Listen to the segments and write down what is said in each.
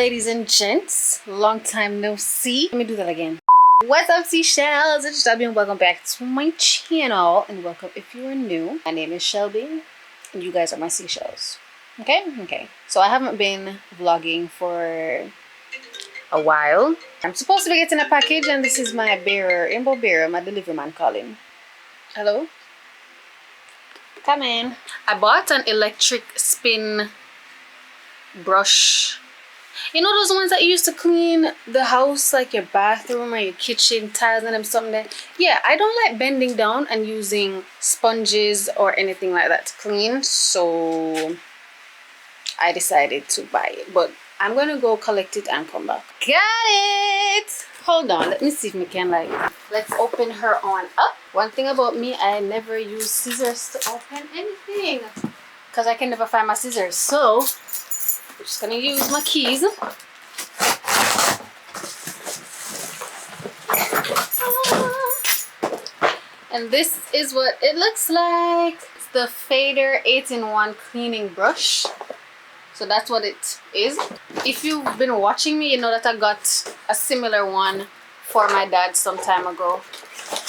ladies and gents, long time no see. Let me do that again. What's up, Seashells? It's Shelby and welcome back to my channel. And welcome if you are new. My name is Shelby and you guys are my seashells. Okay. So I haven't been vlogging for a while. I'm supposed to be getting a package and this is my rainbow bearer, my delivery man calling. Hello? Come in. I bought an electric spin brush. You know those ones that you use to clean the house, like your bathroom or your kitchen tiles and them something there? Yeah, I don't like bending down and using sponges or anything like that to clean, so I decided to buy it. But I'm gonna go collect it and come back. Got it! Hold on, let me see if we can let's open her on up. One thing about me, I never use scissors to open anything because I can never find my scissors. So I'm just gonna use my keys. And this is what it looks like. It's the Fader 8-in-1 cleaning brush. So that's what it is. If you've been watching me, you know that I got a similar one for my dad some time ago.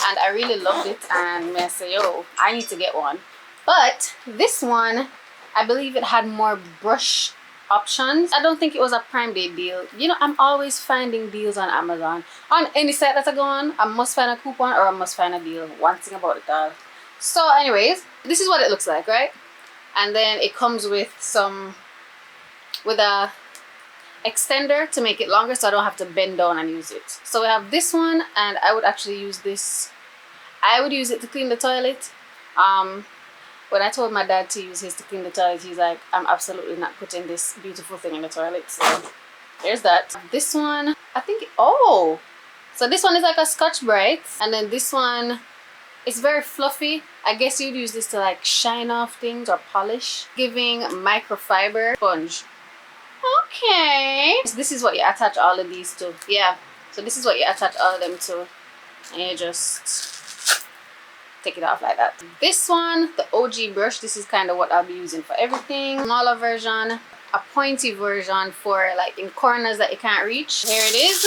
And I really loved it. And I say, yo, I need to get one. But this one, I believe it had more brush options. I don't think it was a Prime Day deal. You know, I'm always finding deals on Amazon. On any site that I go on, I must find a coupon or I must find a deal. One thing about it all. So anyways, this is what it looks like, right? And then it comes with a extender to make it longer so I don't have to bend down and use it. So we have this one, and I would actually use this. I would use it to clean the toilet. When I told my dad to use his to clean the toilet, he's like, I'm absolutely not putting this beautiful thing in the toilet. So there's that. This one, I think, so this one is like a Scotch-Brite, and then this one is very fluffy. I guess you'd use this to like shine off things or polish. Giving microfiber sponge. Okay. So this is what you attach all of these to. Yeah. So this is what you attach all of them to. And you just take it off like that. This one, the OG brush, this is kind of what I'll be using for everything. Smaller version, a pointy version for like in corners that you can't reach. Here it is.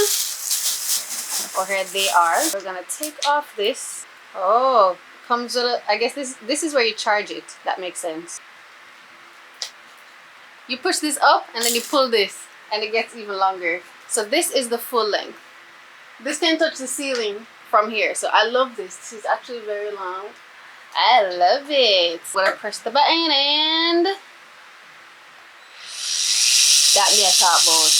Or here they are. We're gonna take off this. Oh, comes with I guess this is where you charge it. That makes sense. You push this up and then you pull this and it gets even longer. So this is the full length. This can touch the ceiling from here. So I love this. This is actually very long. I love it. I'm gonna press the button and got me a top boat.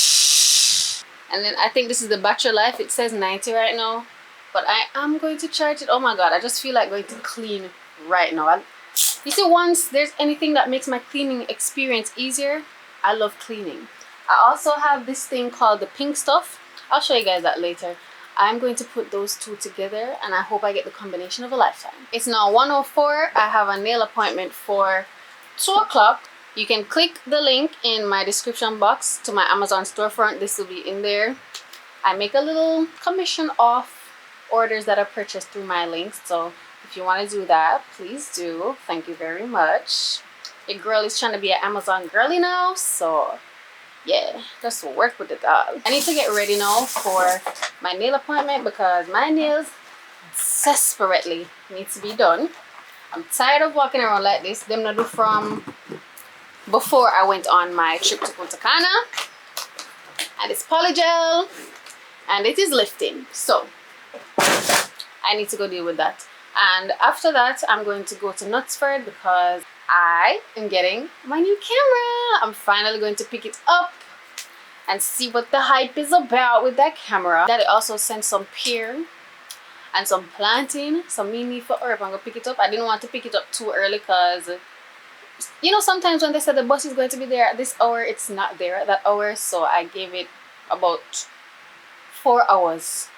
And then I think this is the battery life. It says 90 right now. But I am going to charge it. Oh my god, I just feel like going to clean right now. You see, once there's anything that makes my cleaning experience easier, I love cleaning. I also have this thing called the pink stuff. I'll show you guys that later. I'm going to put those two together and I hope I get the combination of a lifetime. It's now 1:04. I have a nail appointment for 2 o'clock. You can click the link in my description box to my Amazon storefront. This will be in there. I make a little commission off orders that are purchased through my links. So if you want to do that, please do. Thank you very much. Your girl is trying to be an Amazon girly now, so yeah, just work with it all. I need to get ready now for my nail appointment because my nails desperately need to be done. I'm tired of walking around like this. Them not do from before I went on my trip to Punta Cana. And it's polygel and it is lifting. So I need to go deal with that. And after that, I'm going to go to Knutsford because I am getting my new camera. I'm finally going to pick it up and see what the hype is about with that camera. Daddy also sent some pear and some plantain. So me need for herb. I'm going to pick it up. I didn't want to pick it up too early because, you know, sometimes when they said the bus is going to be there at this hour, it's not there at that hour. So I gave it about 4 hours.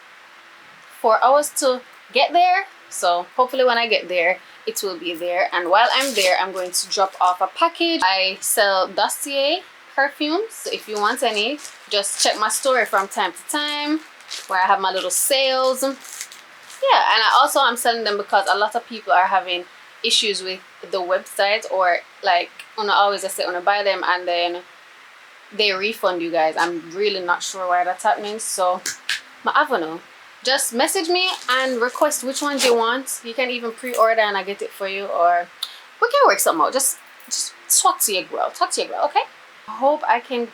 4 hours to get there. So hopefully when I get there, it will be there. And while I'm there, I'm going to drop off a package. I sell Dossier perfumes. So if you want any, just check my story from time to time where I have my little sales. Yeah, and I also am selling them because a lot of people are having issues with the website, or like, I always say, buy them and then they refund you guys. I'm really not sure why that's happening. So I don't know. Just message me and request which ones you want. You can even pre-order and I get it for you, or we can work something out. Just talk to your girl. Talk to your girl, okay? I hope I can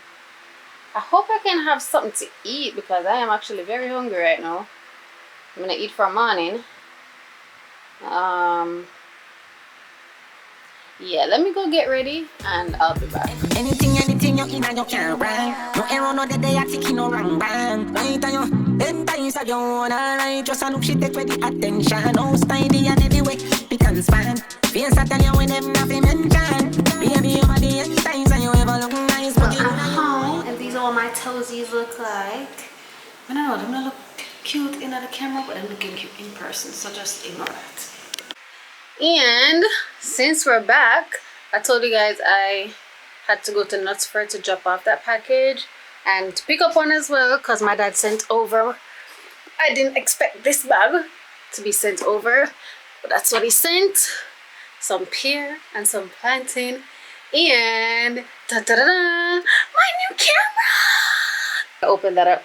have something to eat because I am actually very hungry right now. I'm gonna eat for morning. Yeah, let me go get ready and I'll be back. Anything you in and you can't run. No error, no day I take no wrong bang. Right on you, them times that you wanna right. Just a look, she take with the attention. No steady and everywhere, pick and span. Face that tell you when them nothing mention. Baby, over the end times and you ever look nice. Well, I'm home and these are what my toesies look like. I don't know, they don't look cute in the camera, but I'm looking cute in person, so just ignore that. And since we're back, I told you guys I had to go to Knutsford to drop off that package and to pick up one as well because my dad sent over. I didn't expect this bag to be sent over, but that's what he sent. Some pear and some plantain and my new camera. I opened that up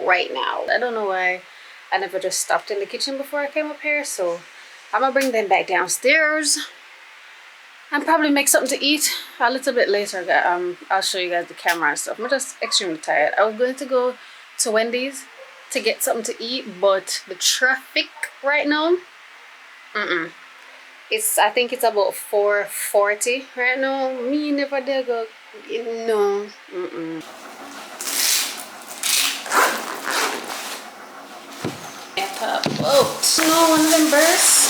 right now. I don't know why I never just stopped in the kitchen before I came up here, so I'm gonna bring them back downstairs and probably make something to eat a little bit later. I'll show you guys the camera and stuff. I'm just extremely tired. I was going to go to Wendy's to get something to eat, but the traffic right now, I think it's about 4:40 right now. Me never dare go. No. Oh no, one of them burst.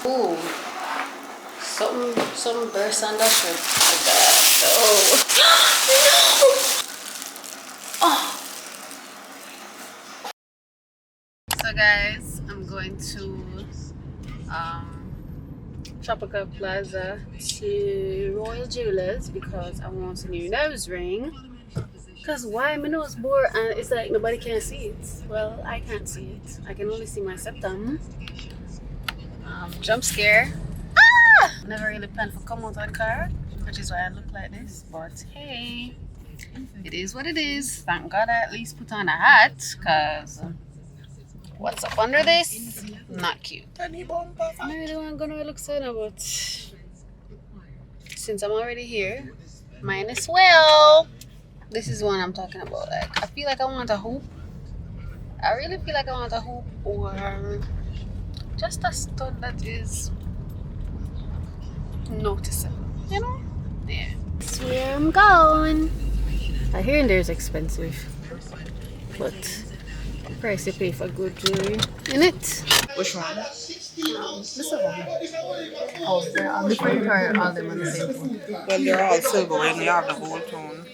Ooh, something burst on that shirt. Oh no! Oh. So guys, I'm going to Tropical Plaza to Royal Jewelers because I want a new nose ring. Because why my nose bore and it's like nobody can see it. Well, I can't see it. I can only see my septum. Jump scare. Ah! Never really planned for come out of the car, which is why I look like this. But hey, it is what it is. Thank God I at least put on a hat, because what's up under this? Not cute. I really wasn't gonna look so now, but since I'm already here, mine as well. This is one I'm talking about. Like, I feel like I want a hoop. I really feel like I want a hoop or just a stud that is noticeable, you know? Yeah. That's where I'm going. I hear there's expensive, but the price you pay for good jewelry, innit? Which one? This one. Oh, they're all different or all them on the same phone? Well, they're all silver and they have the gold tone.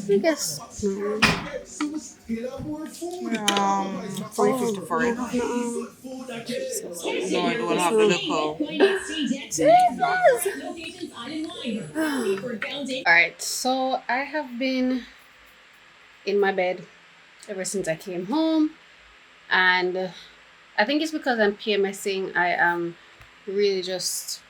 I guess. 355. No, I don't have the nickel. Alright, so I have been in my bed ever since I came home, and I think it's because I'm PMSing. I am really just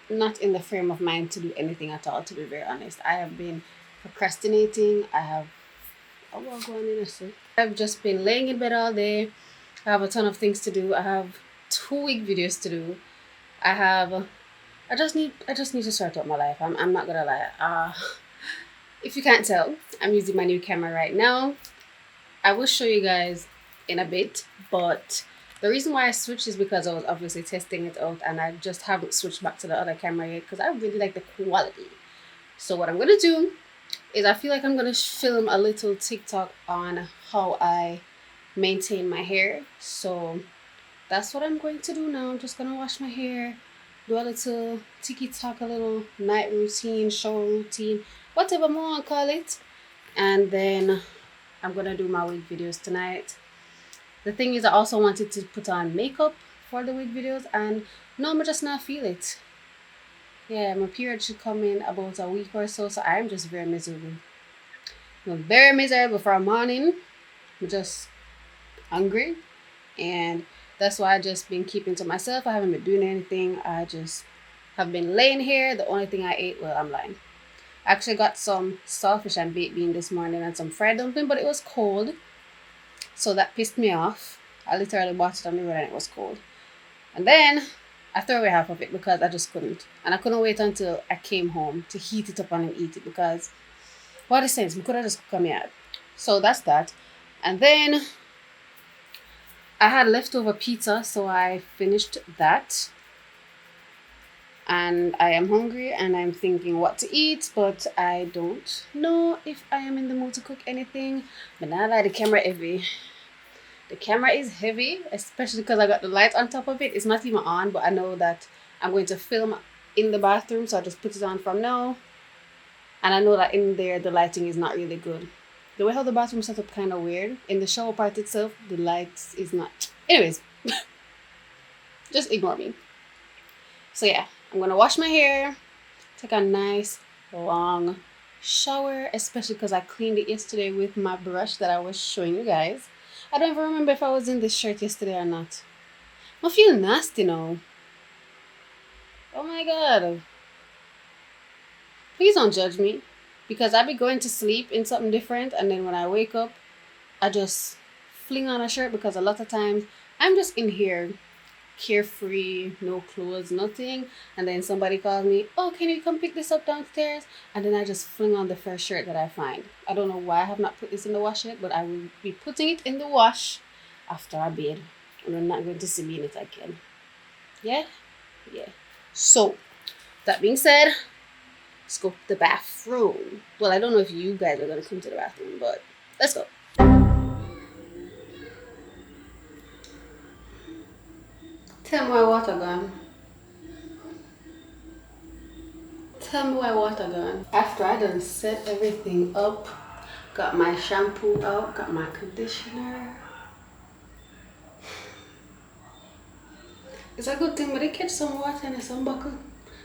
not in the frame of mind to do anything at all, to be very honest. I have been procrastinating. I've just been laying in bed all day. I have a ton of things to do. I have 2 week videos to do. I just need to sort out my life. I'm not gonna lie. If you can't tell, I'm using my new camera right now. I will show you guys in a bit, but the reason why I switched is because I was obviously testing it out and I just haven't switched back to the other camera yet because I really like the quality. So what I'm gonna do is I feel like I'm gonna film a little TikTok on how I maintain my hair. So that's what I'm going to do now. I'm just gonna wash my hair, do a little tiki-talk, a little night routine, shower routine, whatever I want to call it. And then I'm gonna do my wig videos tonight. The thing is, I also wanted to put on makeup for the wig videos, and no, I'm just not feel it. Yeah, my period should come in about a week or so, so I'm just very miserable. I'm very miserable for a morning. I'm just hungry, and that's why I just been keeping to myself. I haven't been doing anything. I just have been laying here. The only thing I ate, well, I'm lying. I actually got some saltfish and baked bean this morning and some fried dumpling, but it was cold. So that pissed me off. I literally bought it on the road and it was cold. And then I threw away half of it because I just couldn't. And I couldn't wait until I came home to heat it up and eat it because what is sense? We could have just come here. So that's that. And then I had leftover pizza, so I finished that. And I am hungry and I'm thinking what to eat, but I don't know if I am in the mood to cook anything. But now that the camera heavy. The camera is heavy, especially because I got the light on top of it. It's not even on, but I know that I'm going to film in the bathroom, so I just put it on from now. And I know that in there, the lighting is not really good. The way how the bathroom is set up kind of weird. In the shower part itself, the light is not. Anyways, just ignore me. So yeah, I'm going to wash my hair, take a nice long shower, especially because I cleaned it yesterday with my brush that I was showing you guys. I don't even remember if I was in this shirt yesterday or not. I feel nasty now. Oh my god. Please don't judge me. Because I be going to sleep in something different and then when I wake up, I just fling on a shirt because a lot of times I'm just in here carefree, no clothes, nothing. And then somebody calls me, oh, can you come pick this up downstairs? And then I just fling on the first shirt that I find. I don't know why I have not put this in the wash yet, but I will be putting it in the wash after I bathe. And I'm not going to see me in it again. Yeah? Yeah. So, that being said, let's go to the bathroom. Well, I don't know if you guys are going to come to the bathroom, but let's go. Tell me why water gone. Tell me why water gone. After I done set everything up, got my shampoo out, got my conditioner. It's a good thing, but I catch some water in some bucket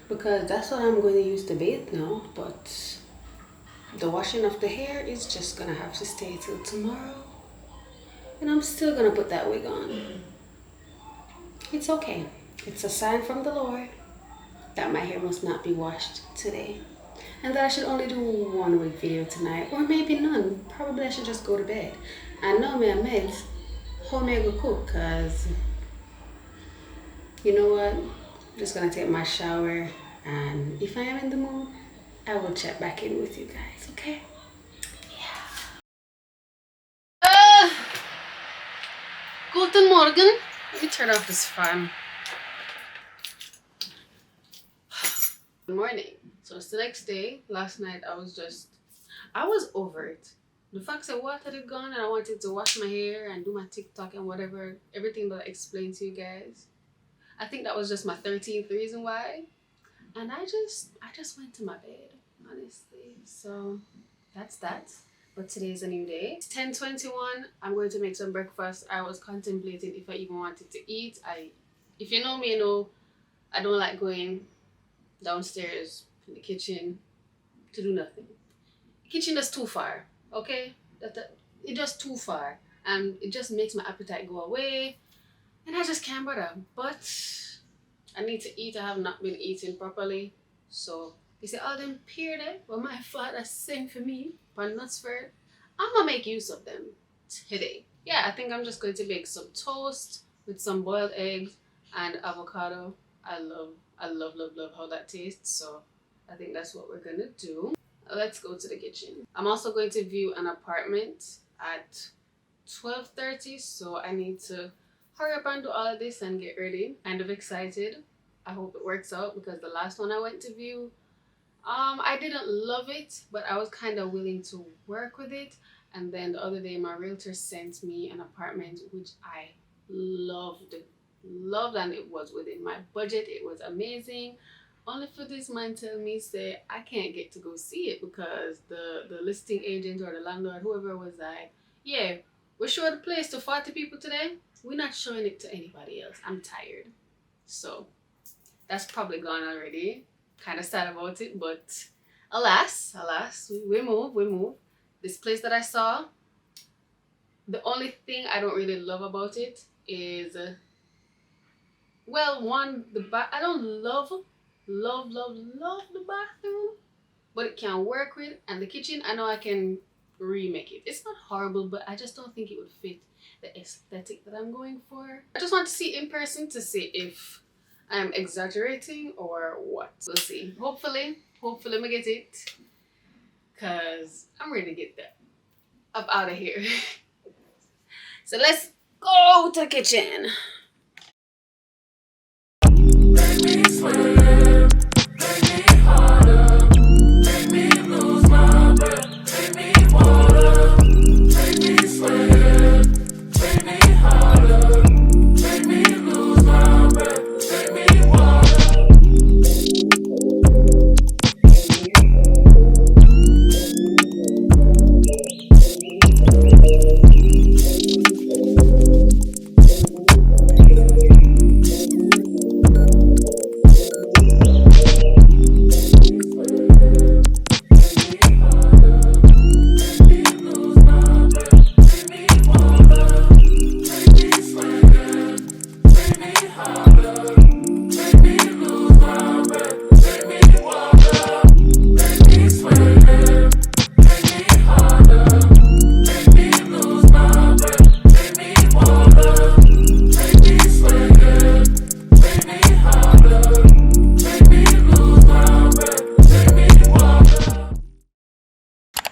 because that's what I'm going to use to bathe now. But the washing of the hair is just gonna have to stay till tomorrow, and I'm still gonna put that wig on. It's okay. It's a sign from the Lord that my hair must not be washed today. And that I should only do one wig video tonight. Or maybe none. Probably I should just go to bed. And now me a meds. How me I go cook? Cause you know what? I'm just gonna take my shower. And if I am in the mood, I will check back in with you guys, okay? Yeah. Guten Morgen. Let me turn off this fan. Good morning. So it's the next day. Last night I was over it. The fact that water had gone and I wanted to wash my hair and do my TikTok and whatever, everything that I explained to you guys. I think that was just my 13th reason why. And I just went to my bed, honestly. So that's that. But today's a new day. It's 10:21. I'm going to make some breakfast. I was contemplating if I even wanted to eat. If you know me, you know I don't like going downstairs in the kitchen to do nothing. The kitchen is too far, okay? It's just too far. And it just makes my appetite go away. And I just can't bother. But I need to eat. I have not been eating properly. So you see all them pear there, well my father sent for me, but nuts for it. I'm gonna make use of them today. Yeah, I think I'm just going to make some toast with some boiled eggs and avocado. I love how that tastes. So I think that's what we're gonna do. Let's go to the kitchen. I'm also going to view an apartment at 12:30, so I need to hurry up and do all of this and get ready. Kind of excited. I hope it works out because the last one I went to view, I didn't love it, but I was kind of willing to work with it. And then the other day, my realtor sent me an apartment which I loved, and it was within my budget. It was amazing. Only for this man tell me, say, I can't get to go see it because the listing agent or the landlord, whoever was like, yeah, we're showing the place to 40 people today. We're not showing it to anybody else. I'm tired. So that's probably gone already. Kind of sad about it, but alas, we move. This place that I saw, the only thing I don't really love about it is, well, one, I don't love love the bathroom, but it can work with. And the kitchen, I know I can remake it. It's not horrible, but I just don't think it would fit the aesthetic that I'm going for. I just want to see it in person to see if I'm exaggerating or what. We'll see. Hopefully I get it, cause I'm ready to get that up out of here. So let's go to the kitchen. Make me sweat, make me harder, make me lose my breath, make me water, make me sweat, make me harder, make me lose my breath, make me water.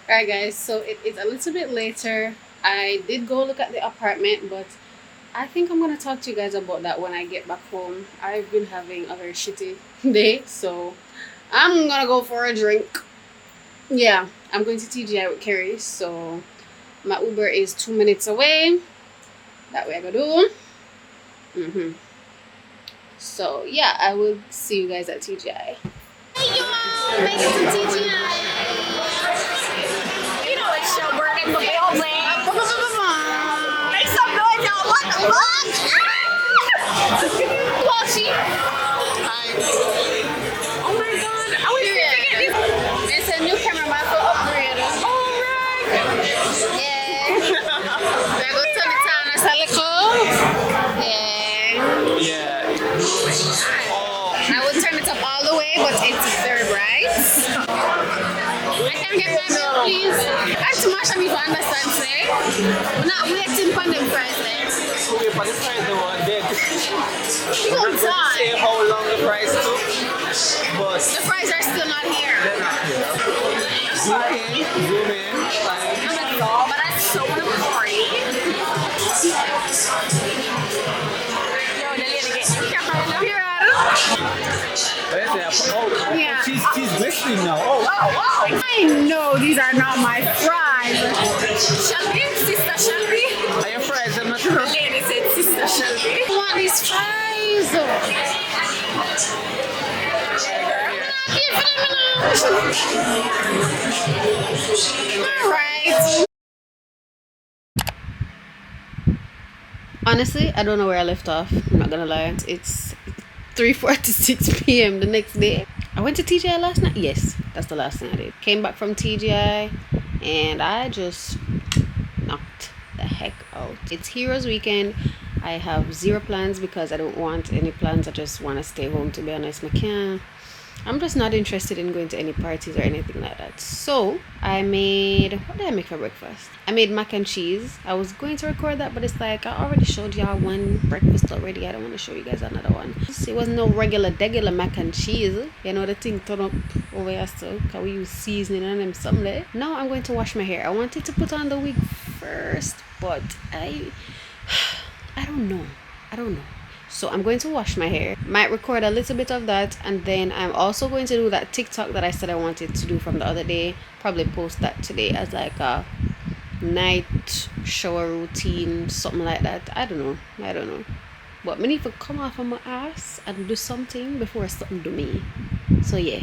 Alright guys, so it is a little bit later. I did go look at the apartment, but I think I'm gonna talk to you guys about that when I get back home. I've been having a very shitty day, so I'm gonna go for a drink. Yeah, I'm going to TGI with Kerry, so my Uber is 2 minutes away. That way I go do. So yeah, I will see you guys at TGI. Hey y'all, make it to TGI. You know it's show burn in the building. Make some noise, y'all. What the fuck? Washi. Hi. Oh my god. I was thinking this. It's a new cameraman for upgrade. Alright. Yeah. I go turn it on as a little. Yeah. I will turn it up all the way, but it's very bright. I can get my bill, please. That's too much of me to understand, say. We're not waiting for them price, eh? Wait for the price they want dead. You don't Say die. how long the price took, but The fries are still not here. they're not here. Zoom in, fine. I'm a doll, but I'm so afraid. Yo, the lady getting your camera. Here, Oh, yeah. she's glistening now. Oh, I know these are not my fries. Shelby, Sister Shelby. are your fries? I'm not The sure. lady said Sister Shelby. I want these fries. Alright. Honestly, I don't know where I left off. I'm not gonna lie. It's 3:46 p.m. the next day. I went to TGI last night. Yes, that's the last thing I did. Came back from TGI and I just knocked the heck out. It's Heroes Weekend. I have zero plans because I don't want any plans. I just want to stay home, to be honest. I'm just not interested in going to any parties or anything like that. So I made, what did I make for breakfast? I made mac and cheese. I was going to record that, but it's like I already showed y'all one breakfast already. I don't want to show you guys another one. It wasn't no regular mac and cheese. You know, the thing turn up over here still, because we use seasoning and them something there. Now I'm going to wash my hair. I wanted to put on the wig first, but I don't know. So I'm going to wash my hair. Might record a little bit of that, and then I'm also going to do that TikTok that I said I wanted to do from the other day. Probably post that today as like a night shower routine, something like that. I don't know. But I need to come off of my ass and do something before something do me. So yeah.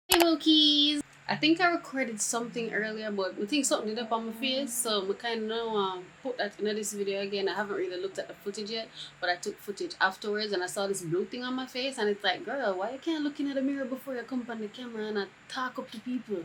Hey Wilkies. I think I recorded something earlier, but I think something did up on my face, so I kind of put that in this video again. I haven't really looked at the footage yet, but I took footage afterwards and I saw this blue thing on my face, and it's like, girl, why you can't look in the mirror before you come on the camera and I talk up to people?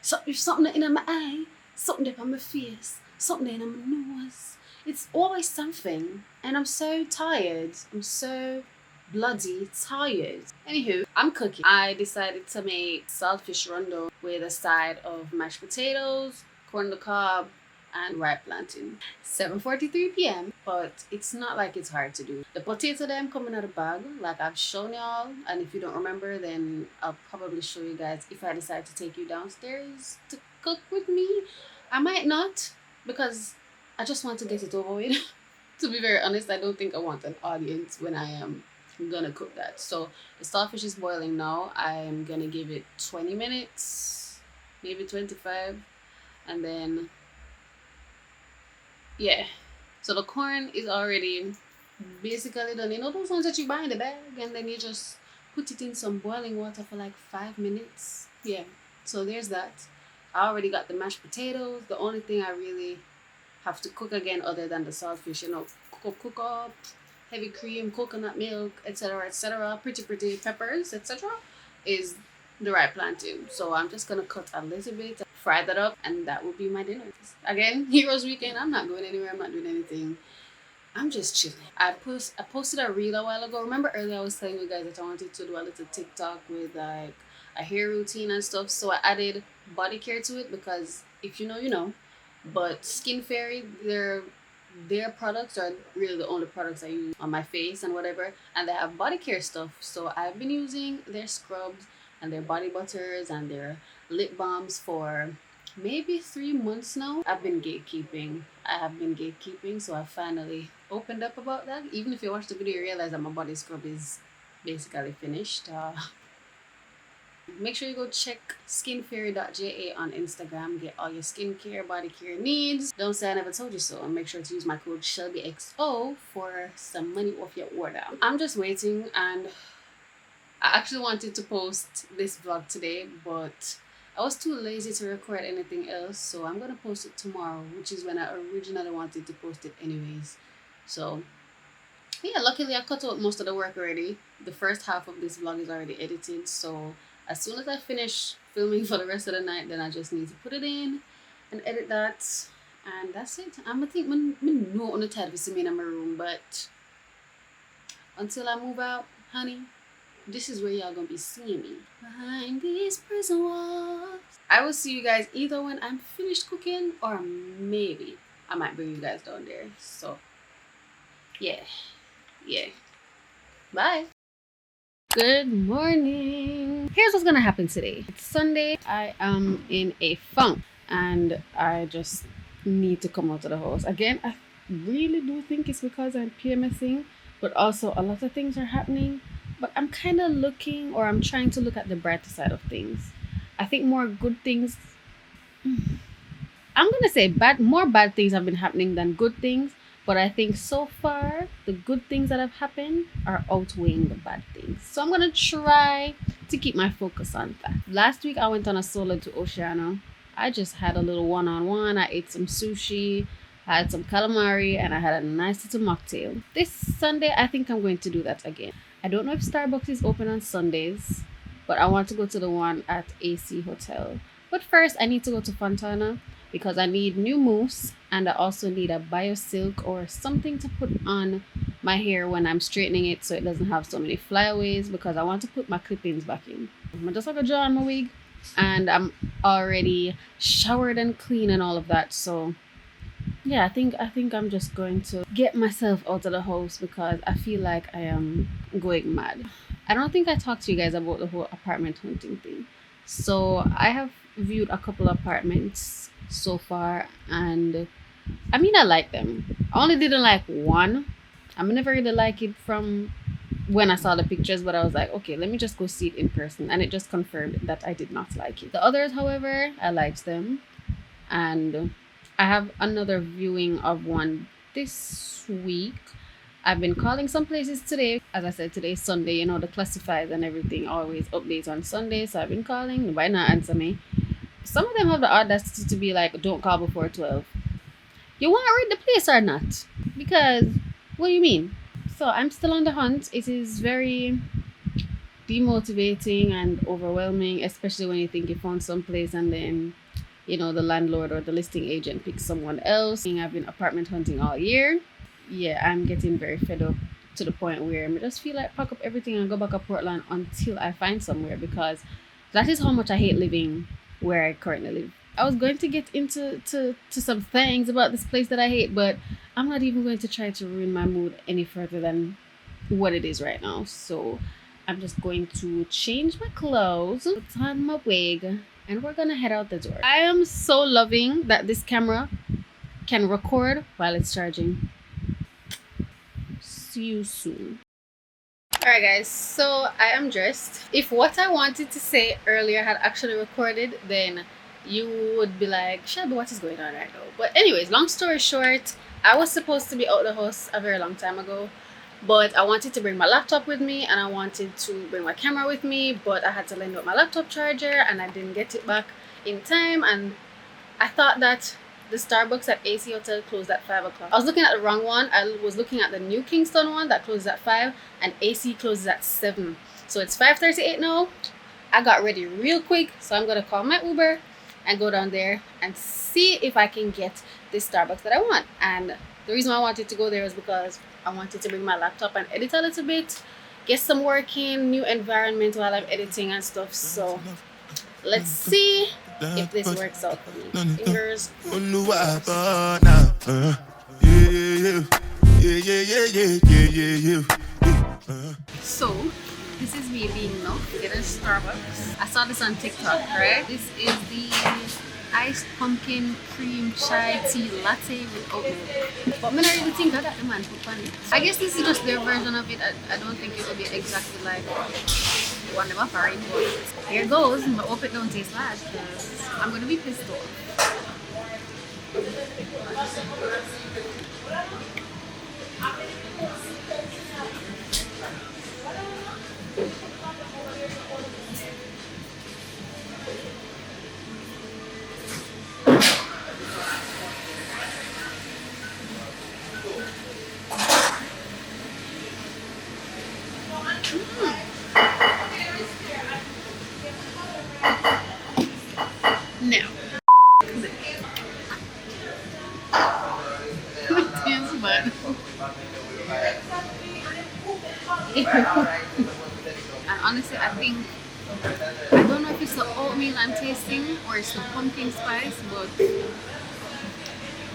So if something in my eye, something up on my face, something on my nose. It's always something, and I'm so tired. I'm so bloody tired. Anywho, I'm cooking. I decided to make saltfish rondo with a side of mashed potatoes, corn on the cob, and ripe plantain. 7:43 p.m. but it's not like it's hard to do. The potato them coming out of the bag like I've shown y'all, and if you don't remember, then I'll probably show you guys if I decide to take you downstairs to cook with me. I might not, because I just want to get it over with. To be very honest, I don't think I want an audience when I am gonna cook that. So the starfish is boiling now. I'm gonna give it 20 minutes, maybe 25, and then yeah. So the corn is already basically done. You know those ones that you buy in the bag, and then you just put it in some boiling water for like 5 minutes. Yeah, so there's that. I already got the mashed potatoes. The only thing I really have to cook again, other than the saltfish, you know, cook up, heavy cream, coconut milk, etc., pretty peppers, etc., is the ripe plantain. So I'm just gonna cut a little bit, fry that up, and that will be my dinner. Again, Heroes Weekend. I'm not going anywhere. I'm not doing anything. I'm just chilling. I posted a reel a while ago. Remember earlier I was telling you guys that I wanted to do a little TikTok with like a hair routine and stuff. So I added body care to it, because if you know, you know. But Skin Fairy, their products are really the only products I use on my face and whatever, and they have body care stuff. So I've been using their scrubs and their body butters and their lip balms for maybe 3 months now. I have been gatekeeping, so I finally opened up about that. Even if you watch the video, you realize that my body scrub is basically finished. Make sure you go check skinfairy.ja on Instagram. Get all your skincare, body care needs. Don't say I never told you so. And make sure to use my code ShelbyXO for some money off your order. I'm just waiting, and I actually wanted to post this vlog today, but I was too lazy to record anything else. So I'm going to post it tomorrow, which is when I originally wanted to post it anyways. So yeah, luckily I cut out most of the work already. The first half of this vlog is already edited. So as soon as I finish filming for the rest of the night, then I just need to put it in and edit that, and that's it. I think I know on the title to see me in my room, but until I move out, honey, this is where y'all gonna be seeing me, behind these prison walls. I will see you guys either when I'm finished cooking, or maybe I might bring you guys down there. So yeah, bye. Good morning. Here's what's gonna happen today. It's Sunday. I am in a funk, and I just need to come out of the house. Again, I really do think it's because I'm PMSing, but also a lot of things are happening. But I'm kind of looking, or I'm trying to look at the brighter side of things. I think more good things. I'm gonna say more bad things have been happening than good things. But I think so far, the good things that have happened are outweighing the bad things. So I'm going to try to keep my focus on that. Last week, I went on a solo to Oceano. I just had a little one-on-one. I ate some sushi, I had some calamari, and I had a nice little mocktail. This Sunday, I think I'm going to do that again. I don't know if Starbucks is open on Sundays, but I want to go to the one at AC Hotel. But first, I need to go to Fontana, because I need new mousse, and I also need a BioSilk or something to put on my hair when I'm straightening it, so it doesn't have so many flyaways, because I want to put my clip-ins back in. I'm just gonna draw on my wig, and I'm already showered and clean and all of that. So yeah, I think I'm just going to get myself out of the house, because I feel like I am going mad. I don't think I talked to you guys about the whole apartment hunting thing. So I have viewed a couple of apartments so far, and I mean, I like them. I only didn't like one. I never really like it from when I saw the pictures, but I was like, okay, let me just go see it in person, and it just confirmed that I did not like it. The others, however, I liked them, and I have another viewing of one this week. I've been calling some places today. As I said, today is Sunday, you know, the classifieds and everything always updates on Sunday, so I've been calling. Nobody not answer me. Some of them have the audacity to be like, don't call before 12. You want to read the place or not? Because, what do you mean? So I'm still on the hunt. It is very demotivating and overwhelming, especially when you think you found some place and then, you know, the landlord or the listing agent picks someone else. I've been apartment hunting all year. Yeah, I'm getting very fed up to the point where I just feel like pack up everything and go back to Portland until I find somewhere, because that is how much I hate living where I currently live. I was going to get into some things about this place that I hate, but I'm not even going to try to ruin my mood any further than what it is right now. So I'm just going to change my clothes, put on my wig, and we're gonna head out the door. I am so loving that this camera can record while it's charging. See you soon. Alright guys, so I am dressed. If what I wanted to say earlier had actually recorded, then you would be like, Shelby, what is going on right now? But anyways, long story short, I was supposed to be out the house a very long time ago, but I wanted to bring my laptop with me and I wanted to bring my camera with me, but I had to lend out my laptop charger and I didn't get it back in time, and I thought that the Starbucks at AC Hotel closed at 5 o'clock. I was looking at the wrong one. I was looking at the New Kingston one that closes at 5 and AC closes at 7. So it's 5:38 now. I got ready real quick, so I'm gonna call my Uber and go down there and see if I can get this Starbucks that I want. And the reason why I wanted to go there is because I wanted to bring my laptop and edit a little bit, get some work in, new environment while I'm editing and stuff. So let's see if this works out for me. Fingers. So this is me being enough to get a Starbucks. I saw this on TikTok, right? This is the iced pumpkin cream chai tea latte with oat milk. But I don't really think that the man put on it. I guess this is just their version of it. I don't think it will be exactly like one of my favorite, but here goes. But hope it don't taste bad because I'm gonna be pissed off. Now, but and honestly, I think I don't know if it's the oatmeal I'm tasting or it's the pumpkin spice, but I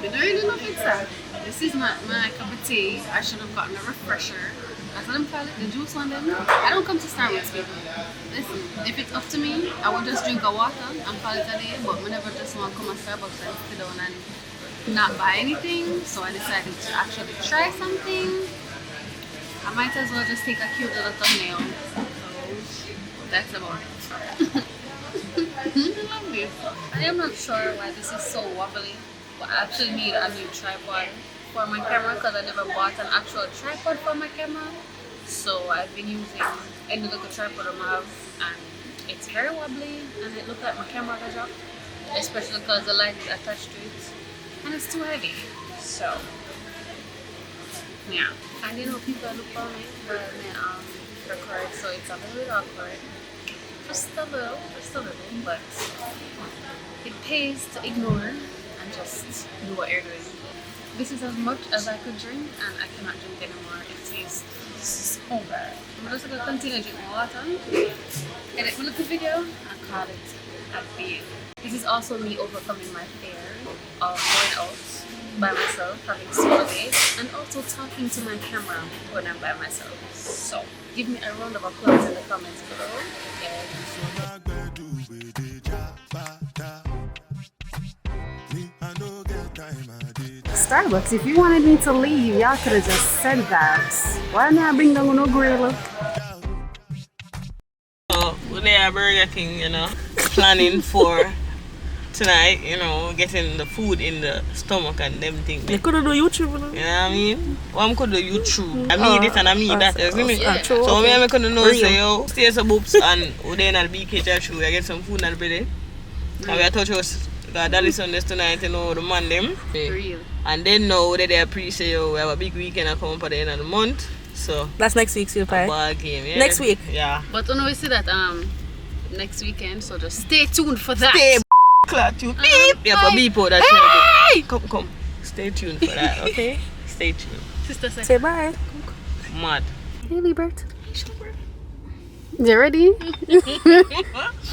don't really know if it's that. This is not my cup of tea. I should have gotten a refresher. That's what I'm calling it, the juice one then. I don't come to Starbucks, people. Listen, if it's up to me, I would just drink a water and call it a day, but whenever I just want to come to Starbucks and sit down and not buy anything, so I decided to actually try something. I might as well just take a cute little thumbnail. So that's about it. I love this. I am not sure why this is so wobbly, but I actually need a new tripod for my camera because I never bought an actual tripod for my camera. So I've been using any little tripod I have, and it's very wobbly and it looks like my camera got dropped, especially because the light is attached to it and it's too heavy. So yeah, I didn't know people look for me when I record, so it's a little bit awkward. Just a little, but it pays to ignore and just do what you're doing. This is as much as I could drink, and I cannot drink anymore. It tastes so bad. I'm just gonna continue drinking water, edit my little video, and call it a day. This is also me overcoming my fear of going out by myself, having solo dates, and also talking to my camera when I'm by myself. So give me a round of applause in the comments below. Starbucks, if you wanted me to leave, y'all could have just said that. Why not bring down no grill? So we're there at Burger King, you know, planning for tonight, you know, getting the food in the stomach and them things. You could do YouTube, you know? You know what I mean? Well, I could do YouTube. I mean this and I mean that, you see me? Yeah. So me I couldn't know, say, yo, stay some boops and we're there at the BK show, I get some food and bread. And we are touch us, got Dolly Sundays tonight, you know, the man them. Real. And then now they pre-say, yo, we have a big weekend coming for the end of the month. So That's next week, Super. ball game, yeah. Next week? Yeah. But we see that next weekend, so just stay tuned for that. Stay clock tuned. Beep. Yeah, but beep out that Hey! Come. Stay tuned for that, okay? Stay tuned. Sister, say Say bye. Mad. Hey, Liebert. You ready?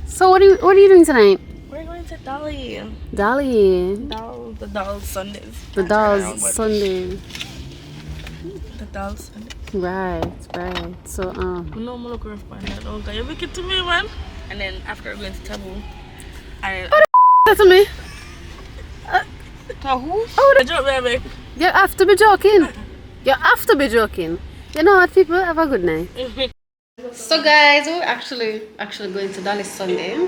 So what are you doing tonight? We're going to Dolly. Dolly. The Dolls Sundays. The dolls Sunday. The Dolls Sundays. Right. So No, I'm look rough, man. Don't you make it to me, man. And then after we're going to Taboo. And that's on me. Taboo? Oh, I joke, baby. You have to be joking. You have to be joking. You know what, people? Have a good night. So guys, we're actually going to Dolly Sunday.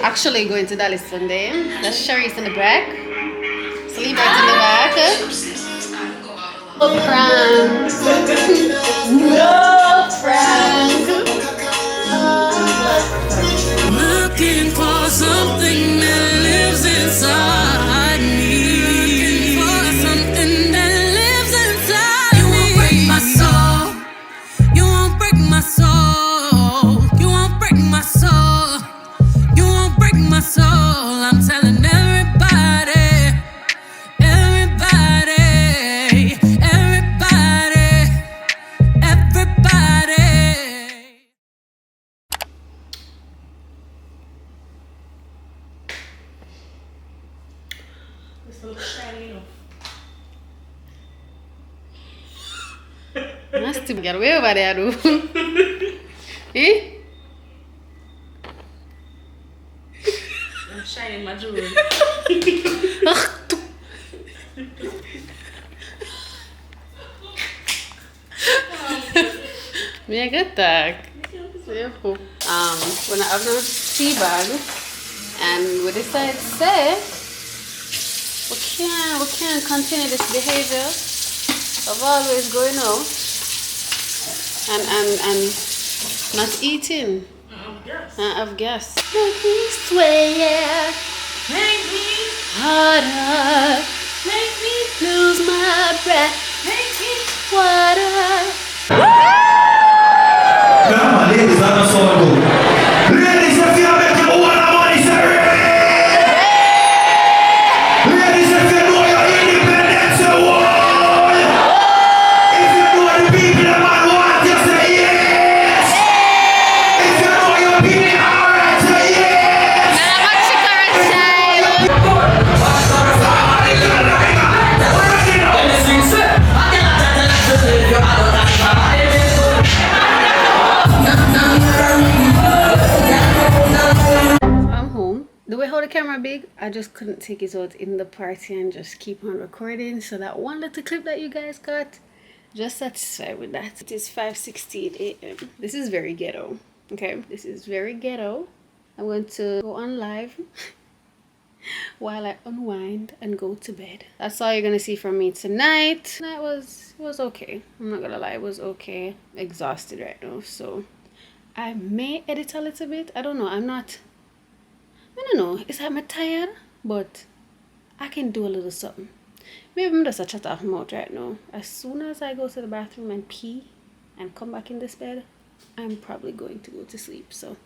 Actually going to Dolly Sunday. That's Sherry's in the back. Sleeper's in the back. No prank. No prank. Looking for something that lives inside me. Looking for something that lives inside me. You won't break my soul. You won't break my soul. You won't break my soul. You won't break my soul. I'm telling everybody. Nasty, get away over there, dude. Eh? I'm shining my jewelry. Me a good tag. When I have no tea bag, and we decided to say we can't continue this behavior of always going out and not eating. Of gas. Make me swear. Make me Harder. Make me Lose my breath. Make me Water. Come on, ladies, I'm a solo. Ladies, if you make your own money, sir. Ladies, if you know your independence, you want. If you know the people that man want, you say yes. If you know your people are right, say yes. I'm home. The way how the camera big, I just couldn't take it out in the party and just keep on recording. So that one little clip that you guys got, just satisfied with that. It is 5:16 a.m. This is very ghetto. Okay, this is very ghetto. I'm going to go on live while I unwind and go to bed. That's all you're gonna see from me tonight. Tonight was okay. I'm not gonna lie, it was okay. Exhausted right now, so I may edit a little bit. I don't know. I don't know. It's like I'm tired, but I can do a little something. Maybe I'm just a chat off my mouth right now. As soon as I go to the bathroom and pee and come back in this bed, I'm probably going to go to sleep. So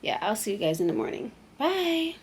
yeah, I'll see you guys in the morning. Bye.